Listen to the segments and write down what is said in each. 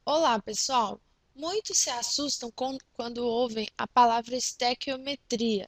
Olá, pessoal! Muitos se assustam quando ouvem a palavra estequiometria.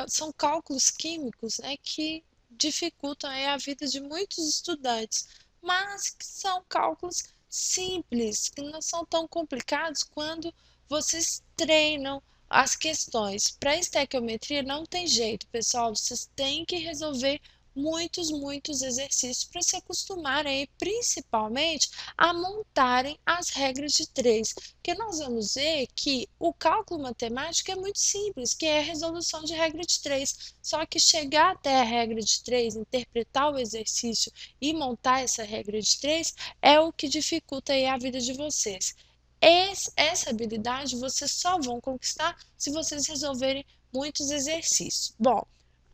São cálculos químicos, né, que dificultam aí a vida de muitos estudantes, mas que são cálculos simples, que não são tão complicados quando vocês treinam as questões. Para estequiometria não tem jeito, pessoal, vocês têm que resolver muitos exercícios para se acostumarem, principalmente a montarem as regras de três, que nós vamos ver que o cálculo matemático é muito simples, que é a resolução de regra de três. Só que chegar até a regra de três, interpretar o exercício e montar essa regra de três é o que dificulta aí a vida de vocês. Essa habilidade vocês só vão conquistar se vocês resolverem muitos exercícios. Bom,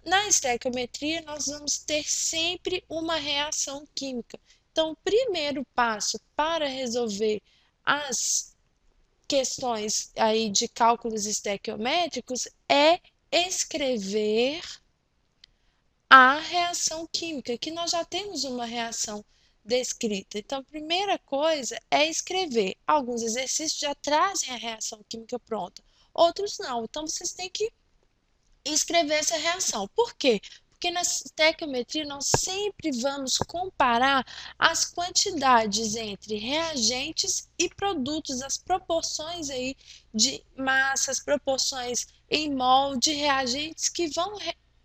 na estequiometria, nós vamos ter sempre uma reação química. Então, o primeiro passo para resolver as questões aí de cálculos estequiométricos é escrever a reação química, que nós já temos uma reação descrita. Então, a primeira coisa é escrever. Alguns exercícios já trazem a reação química pronta, outros não. Então, vocês têm que escrever essa reação. Por quê? Porque na estequiometria nós sempre vamos comparar as quantidades entre reagentes e produtos, as proporções aí de massas, proporções em mol de reagentes que vão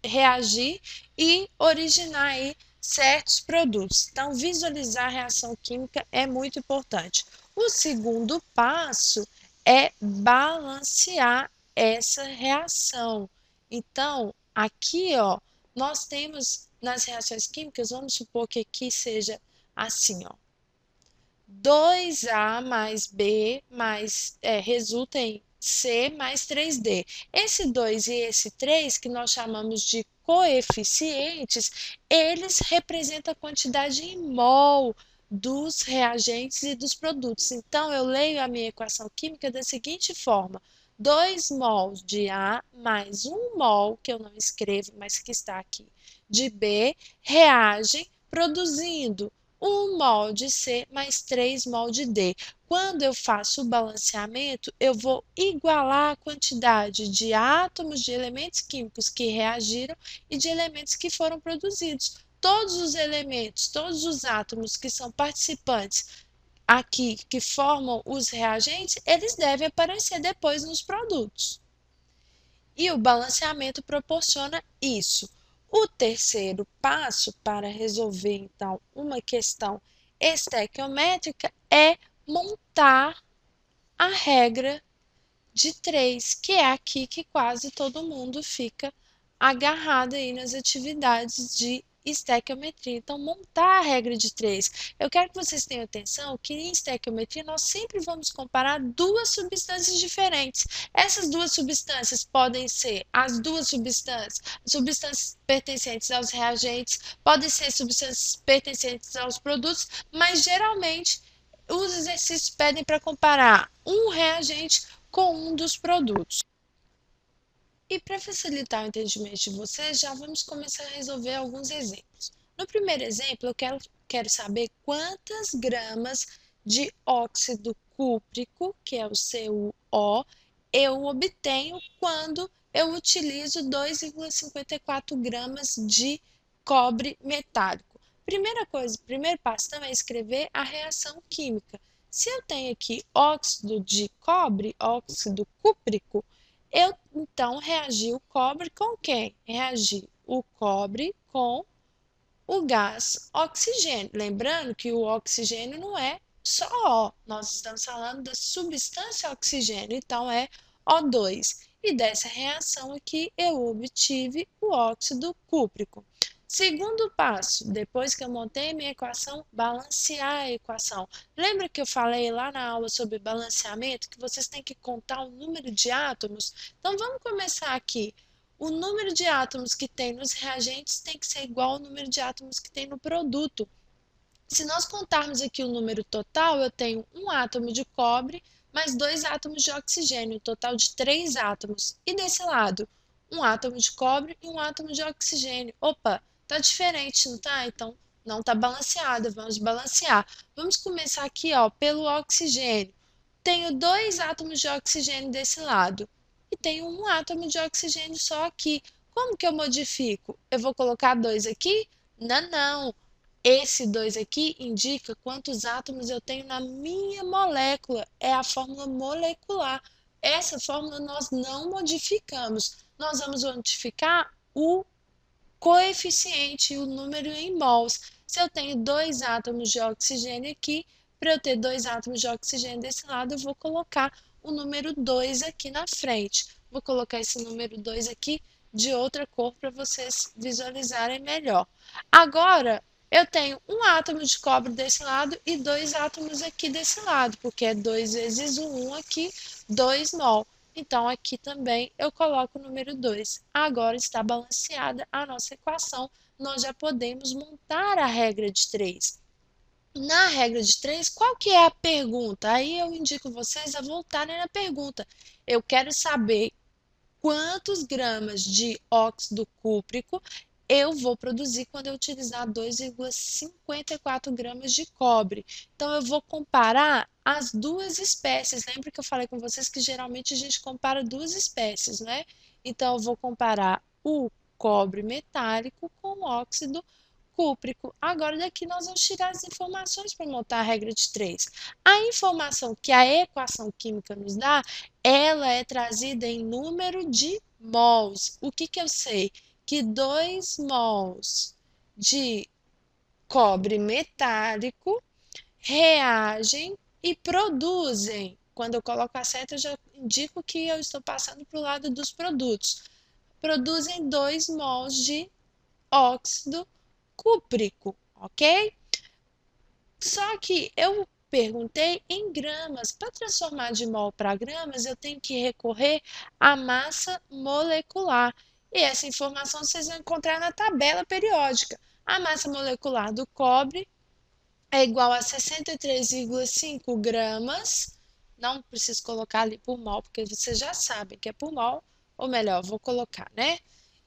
reagir e originar aí certos produtos. Então, visualizar a reação química é muito importante. O segundo passo é balancear essa reação. Então, aqui, ó, nós temos nas reações químicas, vamos supor que aqui seja assim, ó, 2A mais B resulta em C mais 3D. Esse 2 e esse 3, que nós chamamos de coeficientes, eles representam a quantidade em mol dos reagentes e dos produtos. Então, eu leio a minha equação química da seguinte forma: 2 mols de A mais 1 mol, que eu não escrevo, mas que está aqui, de B, reagem produzindo 1 mol de C mais 3 mol de D. Quando eu faço o balanceamento, eu vou igualar a quantidade de átomos de elementos químicos que reagiram e de elementos que foram produzidos. Todos os elementos, todos os átomos que são participantes aqui, que formam os reagentes, eles devem aparecer depois nos produtos. E o balanceamento proporciona isso. O terceiro passo para resolver, então, uma questão estequiométrica é montar a regra de três, que é aqui que quase todo mundo fica agarrado aí nas atividades de estequiometria. Então, montar a regra de três. Eu quero que vocês tenham atenção que em estequiometria nós sempre vamos comparar duas substâncias diferentes. Essas duas substâncias podem ser as duas substâncias pertencentes aos reagentes, podem ser substâncias pertencentes aos produtos, mas geralmente os exercícios pedem para comparar um reagente com um dos produtos. E para facilitar o entendimento de vocês, já vamos começar a resolver alguns exemplos. No primeiro exemplo, quero saber quantas gramas de óxido cúprico, que é o CuO, eu obtenho quando eu utilizo 2,54 gramas de cobre metálico. Primeira coisa, primeiro passo também é escrever a reação química. Se eu tenho aqui óxido de cobre, óxido cúprico, eu então reagi o cobre com quem? Reagi o cobre com o gás oxigênio. Lembrando que o oxigênio não é só O, nós estamos falando da substância oxigênio, então é O2. E dessa reação aqui eu obtive o óxido cúprico. Segundo passo, depois que eu montei a minha equação, balancear a equação. Lembra que eu falei lá na aula sobre balanceamento, que vocês têm que contar o número de átomos? Então vamos começar aqui. O número de átomos que tem nos reagentes tem que ser igual ao número de átomos que tem no produto. Se nós contarmos aqui o número total, eu tenho um átomo de cobre mais dois átomos de oxigênio, um total de 3 átomos. E desse lado, um átomo de cobre e um átomo de oxigênio. Opa, tá diferente, não tá? Então, Não está balanceada, vamos balancear. Vamos começar aqui, ó, pelo oxigênio. Tenho dois átomos de oxigênio desse lado e tenho um átomo de oxigênio só aqui. Como que eu modifico? Eu vou colocar dois aqui? Não, não. Esse 2 aqui indica quantos átomos eu tenho na minha molécula. É a fórmula molecular. Essa fórmula nós não modificamos. Nós vamos modificar o coeficiente, o número em mols. Se eu tenho dois átomos de oxigênio aqui, para eu ter dois átomos de oxigênio desse lado, eu vou colocar o número 2 aqui na frente. Vou colocar esse número 2 aqui de outra cor para vocês visualizarem melhor. Agora, eu tenho um átomo de cobre desse lado e dois átomos aqui desse lado, porque é 2 vezes o 1 aqui, 2 mol. Então, aqui também eu coloco o número 2. Agora está balanceada a nossa equação. Nós já podemos montar a regra de 3. Na regra de 3, qual que é a pergunta? Aí eu indico vocês a voltarem na pergunta. Eu quero saber quantos gramas de óxido cúprico eu vou produzir quando eu utilizar 2,54 gramas de cobre. Então, eu vou comparar as duas espécies. Lembra que eu falei com vocês que geralmente a gente compara duas espécies, né? Então, eu vou comparar o cobre metálico com o óxido cúprico. Agora, daqui nós vamos tirar as informações para montar a regra de 3. A informação que a equação química nos dá, ela é trazida em número de mols. O que que eu sei? Que 2 mols de cobre metálico reagem e produzem. Quando eu coloco a seta, eu já indico que eu estou passando para o lado dos produtos. Produzem 2 mols de óxido cúprico, ok? Só que eu perguntei em gramas. Para transformar de mol para gramas, eu tenho que recorrer à massa molecular. E essa informação vocês vão encontrar na tabela periódica. A massa molecular do cobre é igual a 63,5 gramas. Não preciso colocar ali por mol, porque vocês já sabem que é por mol. Ou melhor, vou colocar, né?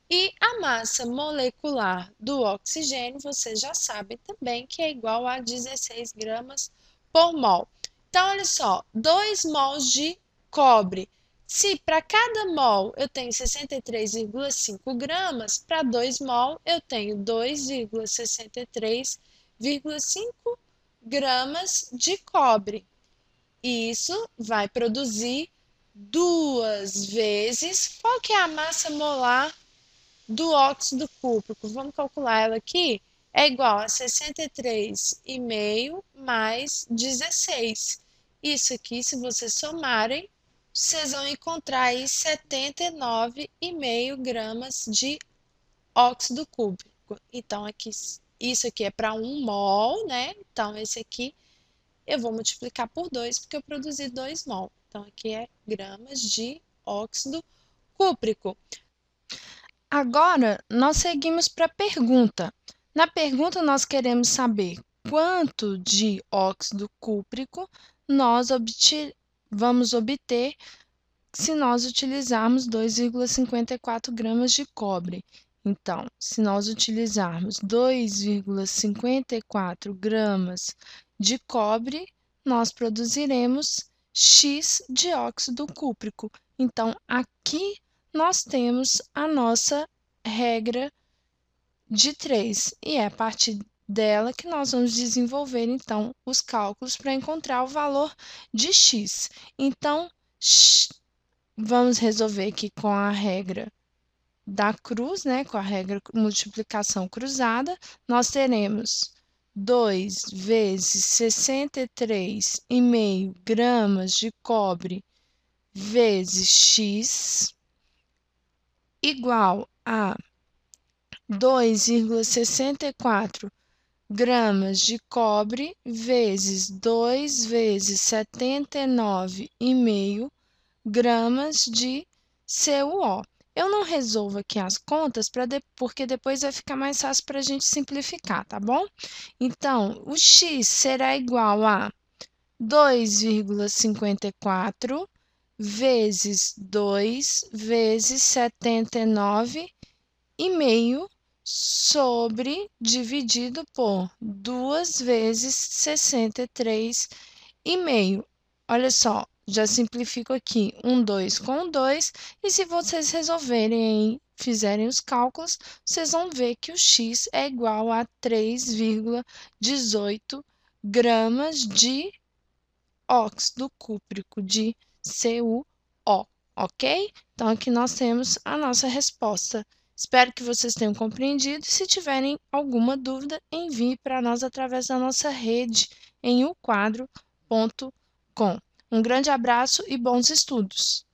E a massa molecular do oxigênio, vocês já sabem também que é igual a 16 gramas por mol. Então, olha só, 2 mols de cobre. Se para cada mol eu tenho 63,5 gramas, para 2 mol eu tenho 2,63,5 gramas de cobre. Isso vai produzir duas vezes. Qual que é a massa molar do óxido cúprico? Vamos calcular ela aqui. É igual a 63,5 mais 16. Isso aqui, se vocês somarem, vocês vão encontrar aí 79,5 gramas de óxido cúprico. Então, aqui, isso aqui é para 1 mol, né? Então, esse aqui eu vou multiplicar por 2, porque eu produzi 2 mol. Então, aqui é gramas de óxido cúprico. Agora, nós seguimos para a pergunta. Na pergunta, nós queremos saber quanto de óxido cúprico nós vamos obter se nós utilizarmos 2,54 gramas de cobre. Então, se nós utilizarmos 2,54 gramas de cobre, nós produziremos X de óxido cúprico. Então, aqui nós temos a nossa regra de 3, e é a partir dela que nós vamos desenvolver, então, os cálculos para encontrar o valor de X. Então, vamos resolver aqui com a regra da cruz, né? Com a regra multiplicação cruzada, nós teremos 2 vezes 63,5 gramas de cobre vezes X igual a 2,64 gramas de cobre vezes 2 vezes 79,5 gramas de CuO. Eu não resolvo aqui as contas porque depois vai ficar mais fácil para a gente simplificar, tá bom? Então, o X será igual a 2,54 vezes 2 vezes 79,5 sobre dividido por 2 vezes 63,5. Olha só, já simplifico aqui 2 com 2, e se vocês resolverem, fizerem os cálculos, vocês vão ver que o x é igual a 3,18 gramas de óxido cúprico de CuO, ok? Então, aqui nós temos a nossa resposta. Espero que vocês tenham compreendido. Se tiverem alguma dúvida, envie para nós através da nossa rede em uquadro.com. Um grande abraço e bons estudos!